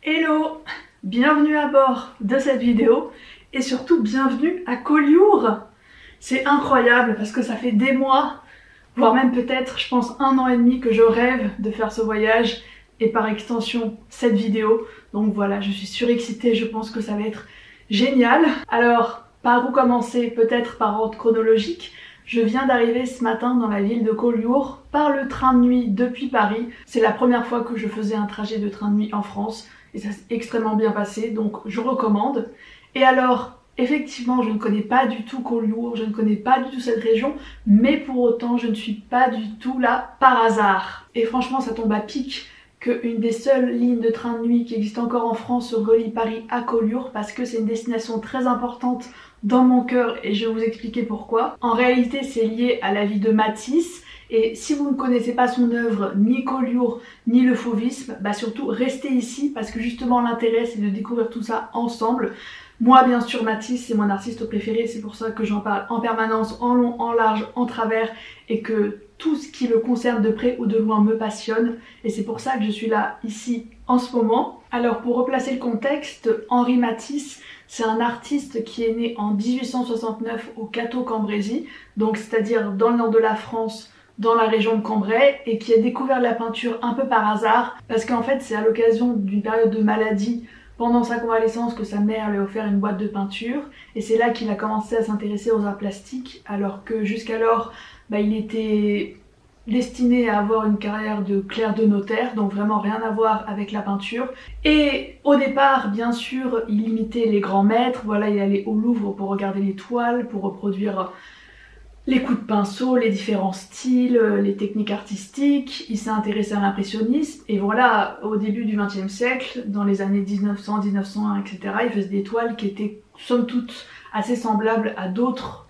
Hello! Bienvenue à bord de cette vidéo et surtout bienvenue à Collioure. C'est incroyable parce que ça fait des mois, voire même peut-être je pense 1 an et demi que je rêve de faire ce voyage et par extension cette vidéo. Donc voilà, je suis surexcitée, je pense que ça va être génial. Alors, par où commencer? Peut-être par ordre chronologique. Je viens d'arriver ce matin dans la ville de Collioure par le train de nuit depuis Paris. C'est la première fois que je faisais un trajet de train de nuit en France et ça s'est extrêmement bien passé, donc je recommande. Et alors, effectivement, je ne connais pas du tout Collioure, je ne connais pas du tout cette région, mais pour autant, je ne suis pas du tout là par hasard. Et franchement, ça tombe à pic qu'une des seules lignes de train de nuit qui existe encore en France relie Paris à Collioure parce que c'est une destination très importante dans mon cœur et je vais vous expliquer pourquoi. En réalité, c'est lié à la vie de Matisse et si vous ne connaissez pas son œuvre, ni Collioure, ni le fauvisme, bah surtout restez ici parce que justement l'intérêt c'est de découvrir tout ça ensemble. Moi bien sûr Matisse c'est mon artiste préféré, c'est pour ça que j'en parle en permanence, en long, en large, en travers et que tout ce qui le concerne de près ou de loin me passionne et c'est pour ça que je suis là ici en ce moment. Alors pour replacer le contexte, Henri Matisse c'est un artiste qui est né en 1869 au Cateau-Cambrésis, donc c'est-à-dire dans le nord de la France, dans la région de Cambrai, et qui a découvert la peinture un peu par hasard, parce qu'en fait c'est à l'occasion d'une période de maladie pendant sa convalescence que sa mère lui a offert une boîte de peinture, et c'est là qu'il a commencé à s'intéresser aux arts plastiques, alors que jusqu'alors il était destiné à avoir une carrière de clerc de notaire, donc vraiment rien à voir avec la peinture. Et au départ, bien sûr, il imitait les grands maîtres, voilà, il allait au Louvre pour regarder les toiles, pour reproduire les coups de pinceau, les différents styles, les techniques artistiques. Il s'est intéressé à l'impressionnisme, et voilà, au début du XXe siècle, dans les années 1900, 1901, etc., il faisait des toiles qui étaient somme toute assez semblables à d'autres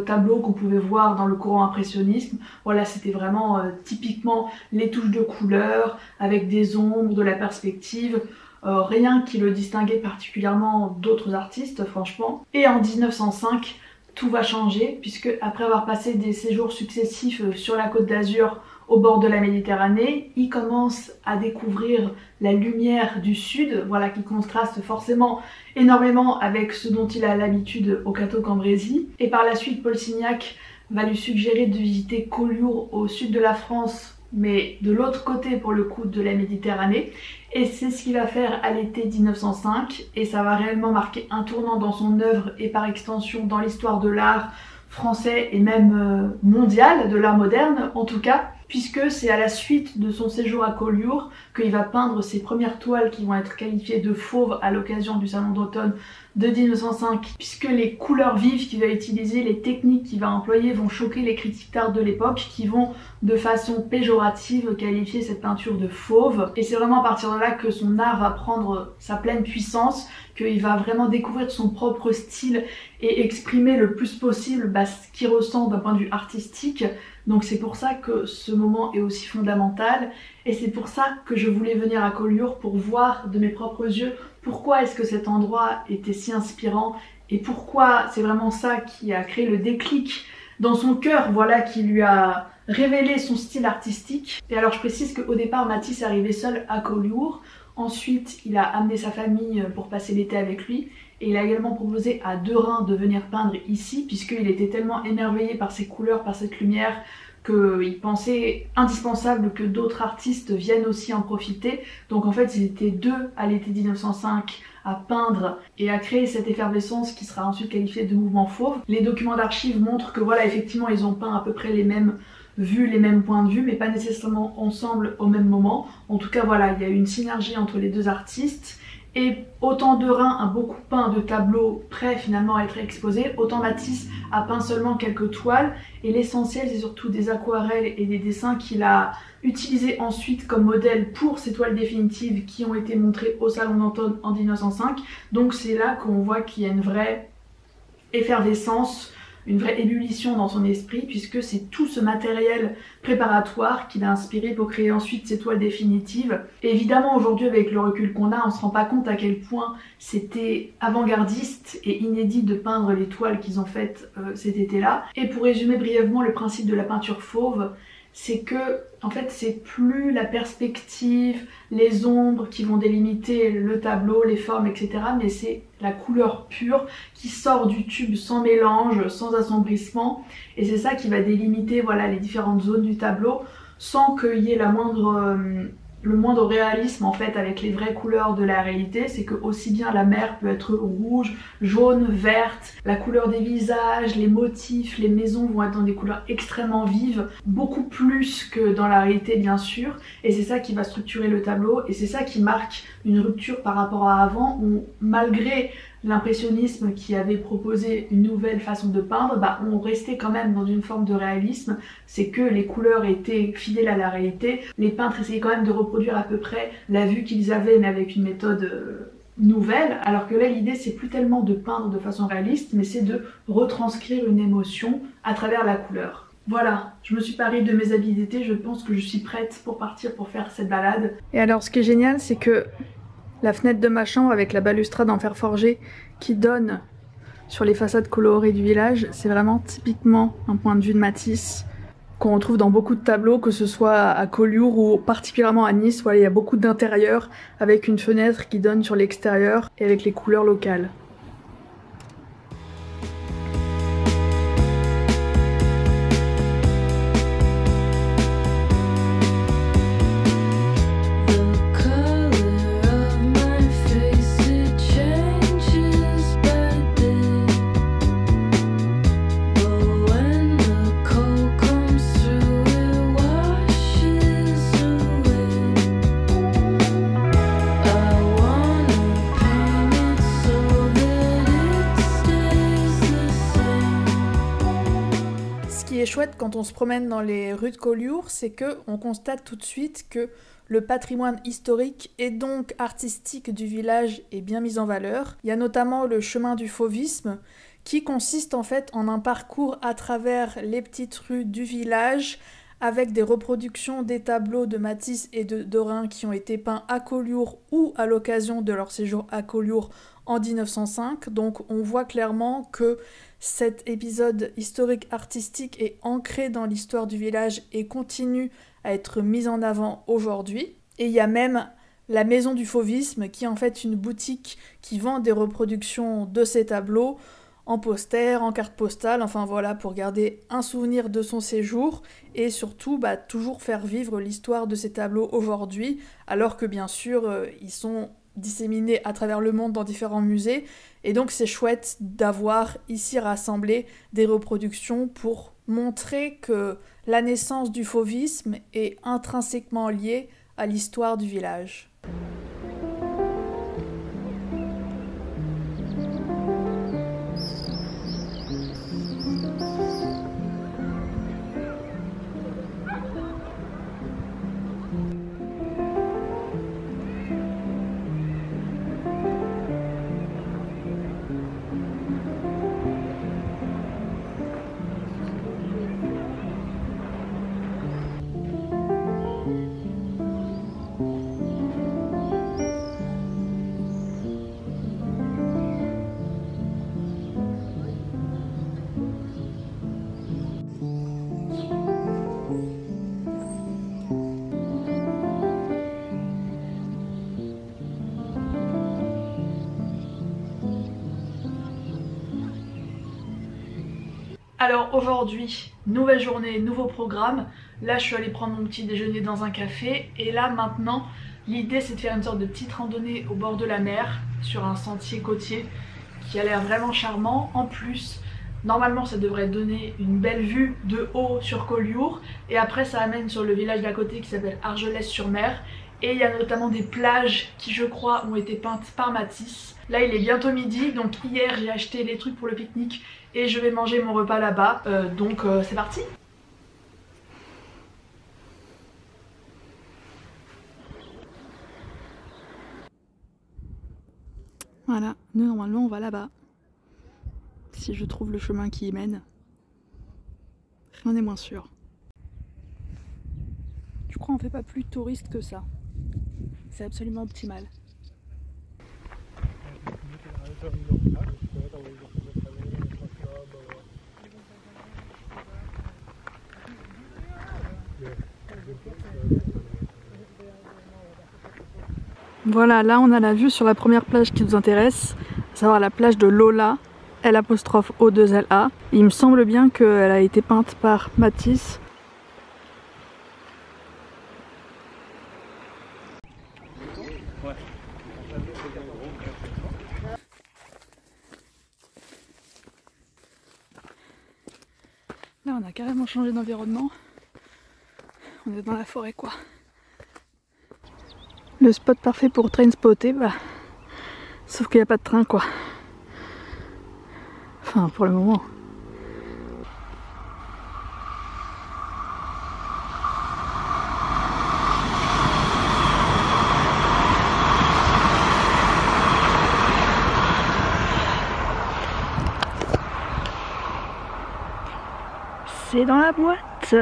tableaux qu'on pouvait voir dans le courant impressionnisme. Voilà, c'était vraiment typiquement les touches de couleur avec des ombres, de la perspective, rien qui le distinguait particulièrement d'autres artistes franchement. Et en 1905 tout va changer puisque après avoir passé des séjours successifs sur la Côte d'Azur au bord de la Méditerranée, il commence à découvrir la lumière du sud, voilà, qui contraste forcément énormément avec ce dont il a l'habitude au Cateau-Cambrésis. Et par la suite, Paul Signac va lui suggérer de visiter Collioure au sud de la France, mais de l'autre côté pour le coup de la Méditerranée. Et c'est ce qu'il va faire à l'été 1905, et ça va réellement marquer un tournant dans son œuvre et par extension dans l'histoire de l'art français et même mondial, de l'art moderne en tout cas, puisque c'est à la suite de son séjour à Collioure qu'il va peindre ses premières toiles qui vont être qualifiées de fauves à l'occasion du salon d'automne de 1905, puisque les couleurs vives qu'il va utiliser, les techniques qu'il va employer vont choquer les critiques d'art de l'époque qui vont de façon péjorative qualifier cette peinture de fauve. Et c'est vraiment à partir de là que son art va prendre sa pleine puissance, qu'il va vraiment découvrir son propre style et exprimer le plus possible ce qu'il ressent d'un point de vue artistique. Donc c'est pour ça que ce moment est aussi fondamental et c'est pour ça que je voulais venir à Collioure pour voir de mes propres yeux pourquoi est-ce que cet endroit était si inspirant et pourquoi c'est vraiment ça qui a créé le déclic dans son cœur, voilà, qui lui a révélé son style artistique. Et alors je précise qu'au départ Matisse est arrivé seul à Collioure, ensuite il a amené sa famille pour passer l'été avec lui. Et il a également proposé à Derain de venir peindre ici puisqu'il était tellement émerveillé par ces couleurs, par cette lumière qu'il pensait indispensable que d'autres artistes viennent aussi en profiter. Donc en fait ils étaient deux à l'été 1905 à peindre et à créer cette effervescence qui sera ensuite qualifiée de mouvement fauve. Les documents d'archives montrent que voilà, effectivement ils ont peint à peu près les mêmes vues, les mêmes points de vue, mais pas nécessairement ensemble au même moment. En tout cas voilà, il y a eu une synergie entre les deux artistes. Et autant Derain a beaucoup peint de tableaux prêts finalement à être exposés, autant Matisse a peint seulement quelques toiles et l'essentiel c'est surtout des aquarelles et des dessins qu'il a utilisés ensuite comme modèle pour ses toiles définitives qui ont été montrées au Salon d'automne en 1905. Donc c'est là qu'on voit qu'il y a une vraie effervescence, une vraie ébullition dans son esprit puisque c'est tout ce matériel préparatoire qu'il a inspiré pour créer ensuite ses toiles définitives. Et évidemment aujourd'hui avec le recul qu'on a, on se rend pas compte à quel point c'était avant-gardiste et inédit de peindre les toiles qu'ils ont faites cet été-là. Et pour résumer brièvement le principe de la peinture fauve, c'est que en fait c'est plus la perspective, les ombres qui vont délimiter le tableau, les formes, etc. mais c'est la couleur pure qui sort du tube sans mélange, sans assombrissement, et c'est ça qui va délimiter voilà, les différentes zones du tableau sans qu'il y ait le moindre réalisme en fait avec les vraies couleurs de la réalité. C'est que aussi bien la mer peut être rouge, jaune, verte, la couleur des visages, les motifs, les maisons vont être dans des couleurs extrêmement vives, beaucoup plus que dans la réalité bien sûr, et c'est ça qui va structurer le tableau, et c'est ça qui marque une rupture par rapport à avant, où malgré l'impressionnisme qui avait proposé une nouvelle façon de peindre, on restait quand même dans une forme de réalisme. C'est que les couleurs étaient fidèles à la réalité, les peintres essayaient quand même de reproduire à peu près la vue qu'ils avaient mais avec une méthode nouvelle, alors que là l'idée c'est plus tellement de peindre de façon réaliste mais c'est de retranscrire une émotion à travers la couleur. Voilà, je me suis parée de mes habits d'été, je pense que je suis prête pour partir pour faire cette balade. Et alors ce qui est génial c'est que la fenêtre de ma chambre avec la balustrade en fer forgé qui donne sur les façades colorées du village, c'est vraiment typiquement un point de vue de Matisse qu'on retrouve dans beaucoup de tableaux, que ce soit à Collioure ou particulièrement à Nice. Voilà, il y a beaucoup d'intérieur avec une fenêtre qui donne sur l'extérieur et avec les couleurs locales. Chouette quand on se promène dans les rues de Collioure, c'est que on constate tout de suite que le patrimoine historique et donc artistique du village est bien mis en valeur. Il y a notamment le chemin du fauvisme qui consiste en fait en un parcours à travers les petites rues du village avec des reproductions des tableaux de Matisse et de Derain qui ont été peints à Collioure ou à l'occasion de leur séjour à Collioure en 1905. Donc on voit clairement que cet épisode historique artistique est ancré dans l'histoire du village et continue à être mis en avant aujourd'hui. Et il y a même la Maison du Fauvisme qui est en fait une boutique qui vend des reproductions de ces tableaux en poster, en carte postale, enfin voilà, pour garder un souvenir de son séjour et surtout toujours faire vivre l'histoire de ces tableaux aujourd'hui, alors que bien sûr ils sont disséminés à travers le monde dans différents musées, et donc c'est chouette d'avoir ici rassemblé des reproductions pour montrer que la naissance du fauvisme est intrinsèquement liée à l'histoire du village. Alors aujourd'hui, nouvelle journée, nouveau programme. Là je suis allée prendre mon petit déjeuner dans un café et là maintenant l'idée c'est de faire une sorte de petite randonnée au bord de la mer sur un sentier côtier qui a l'air vraiment charmant. En plus, normalement ça devrait donner une belle vue de haut sur Collioure et après ça amène sur le village d'à côté qui s'appelle Argelès-sur-Mer. Et il y a notamment des plages qui je crois ont été peintes par Matisse. Là il est bientôt midi, donc hier j'ai acheté les trucs pour le pique-nique et je vais manger mon repas là-bas, donc c'est parti. Voilà, nous normalement on va là-bas. Si je trouve le chemin qui y mène. Rien n'est moins sûr. Je crois qu'on fait pas plus touriste que ça. C'est absolument optimal. Voilà, là on a la vue sur la première plage qui nous intéresse, à savoir la plage de Lola, L''O2LA. Il me semble bien qu'elle a été peinte par Matisse. Là on a carrément changé d'environnement. On est dans la forêt quoi. Le spot parfait pour train spotter, bah, sauf qu'il n'y a pas de train quoi. Enfin pour le moment. C'est dans la boîte.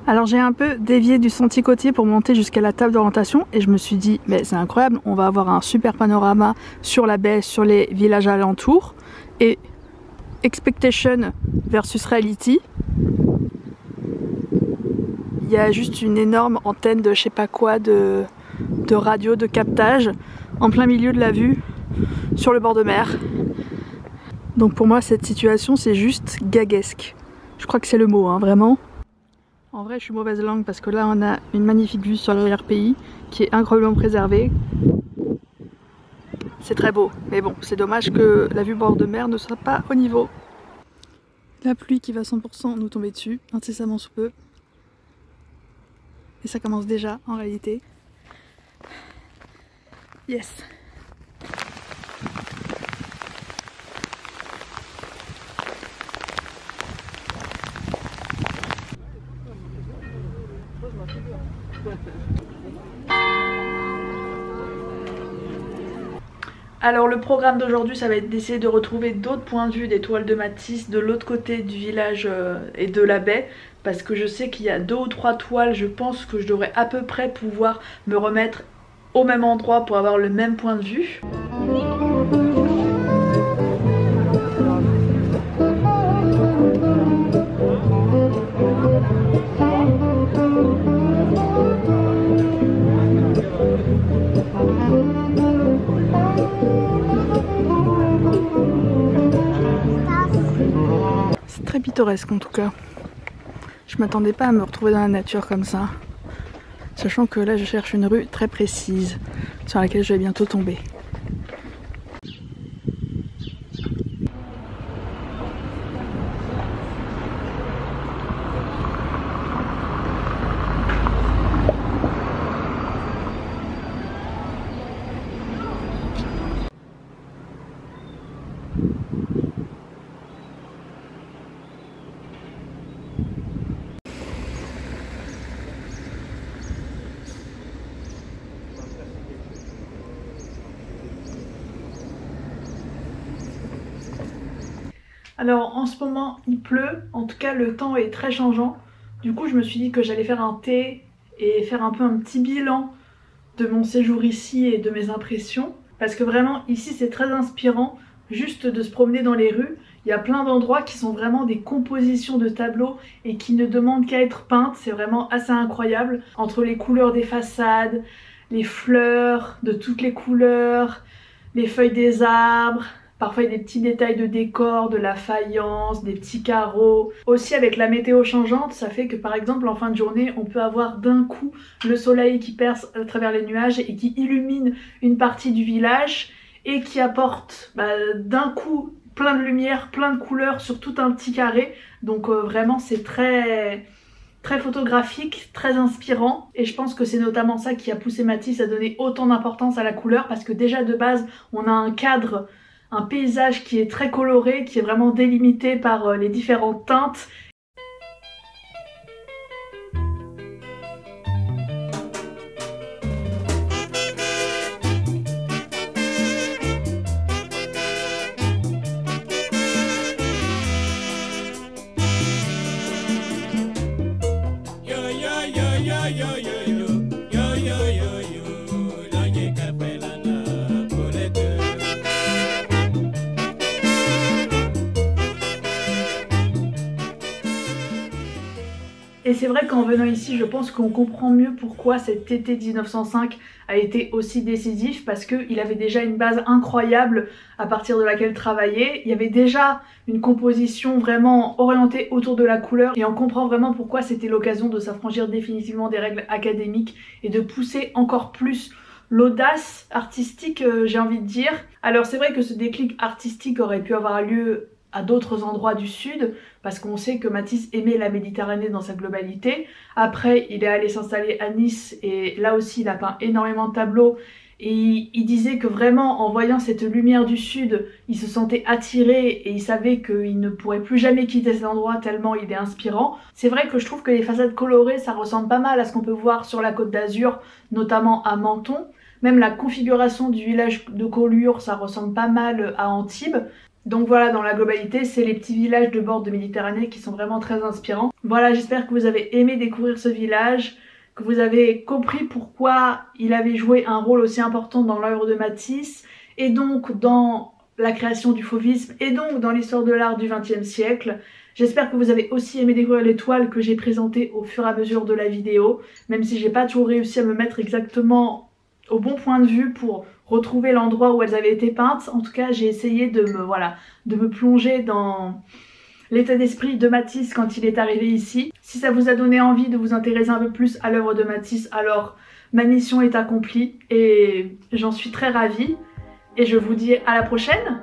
Alors j'ai un peu dévié du sentier côtier pour monter jusqu'à la table d'orientation et je me suis dit mais c'est incroyable, on va avoir un super panorama sur la baie, sur les villages alentours et expectation versus reality. Il y a juste une énorme antenne de je sais pas quoi de radio, de captage en plein milieu de la vue sur le bord de mer. Donc pour moi cette situation c'est juste gaguesque. Je crois que c'est le mot hein, vraiment. En vrai je suis mauvaise langue parce que là on a une magnifique vue sur l'arrière-pays qui est incroyablement préservée. C'est très beau, mais bon c'est dommage que la vue bord de mer ne soit pas au niveau. La pluie qui va 100% nous tomber dessus, incessamment sous peu. Et ça commence déjà en réalité. Yes. Alors le programme d'aujourd'hui ça va être d'essayer de retrouver d'autres points de vue des toiles de Matisse de l'autre côté du village et de la baie, parce que je sais qu'il y a 2 ou 3 toiles, je pense que je devrais à peu près pouvoir me remettre au même endroit pour avoir le même point de vue. C'est très pittoresque en tout cas. Je m'attendais pas à me retrouver dans la nature comme ça. Sachant que là je cherche une rue très précise sur laquelle je vais bientôt tomber. Alors en ce moment il pleut, en tout cas le temps est très changeant. Du coup je me suis dit que j'allais faire un thé et faire un peu un petit bilan de mon séjour ici et de mes impressions. Parce que vraiment ici c'est très inspirant juste de se promener dans les rues. Il y a plein d'endroits qui sont vraiment des compositions de tableaux et qui ne demandent qu'à être peintes. C'est vraiment assez incroyable. Entre les couleurs des façades, les fleurs de toutes les couleurs, les feuilles des arbres, parfois il y a des petits détails de décor, de la faïence, des petits carreaux. Aussi avec la météo changeante, ça fait que par exemple en fin de journée, on peut avoir d'un coup le soleil qui perce à travers les nuages et qui illumine une partie du village et qui apporte d'un coup plein de lumière, plein de couleurs sur tout un petit carré. Donc vraiment c'est très photographique, très inspirant, et je pense que c'est notamment ça qui a poussé Matisse à donner autant d'importance à la couleur, parce que déjà de base on a un cadre, un paysage qui est très coloré, qui est vraiment délimité par les différentes teintes. Mais c'est vrai qu'en venant ici, je pense qu'on comprend mieux pourquoi cet été 1905 a été aussi décisif, parce qu'il avait déjà une base incroyable à partir de laquelle travailler. Il y avait déjà une composition vraiment orientée autour de la couleur et on comprend vraiment pourquoi c'était l'occasion de s'affranchir définitivement des règles académiques et de pousser encore plus l'audace artistique, j'ai envie de dire. Alors c'est vrai que ce déclic artistique aurait pu avoir lieu à d'autres endroits du sud, parce qu'on sait que Matisse aimait la Méditerranée dans sa globalité. Après, il est allé s'installer à Nice et là aussi il a peint énormément de tableaux. Et il disait que vraiment, en voyant cette lumière du sud, il se sentait attiré et il savait qu'il ne pourrait plus jamais quitter cet endroit tellement il est inspirant. C'est vrai que je trouve que les façades colorées, ça ressemble pas mal à ce qu'on peut voir sur la Côte d'Azur, notamment à Menton. Même la configuration du village de Collioure, ça ressemble pas mal à Antibes. Donc voilà, dans la globalité, c'est les petits villages de bord de Méditerranée qui sont vraiment très inspirants. Voilà, j'espère que vous avez aimé découvrir ce village, que vous avez compris pourquoi il avait joué un rôle aussi important dans l'œuvre de Matisse, et donc dans la création du fauvisme, et donc dans l'histoire de l'art du XXe siècle. J'espère que vous avez aussi aimé découvrir les toiles que j'ai présentées au fur et à mesure de la vidéo, même si j'ai pas toujours réussi à me mettre exactement au bon point de vue pour retrouver l'endroit où elles avaient été peintes. En tout cas, j'ai essayé de me plonger dans l'état d'esprit de Matisse quand il est arrivé ici. Si ça vous a donné envie de vous intéresser un peu plus à l'œuvre de Matisse, alors ma mission est accomplie et j'en suis très ravie. Et je vous dis à la prochaine!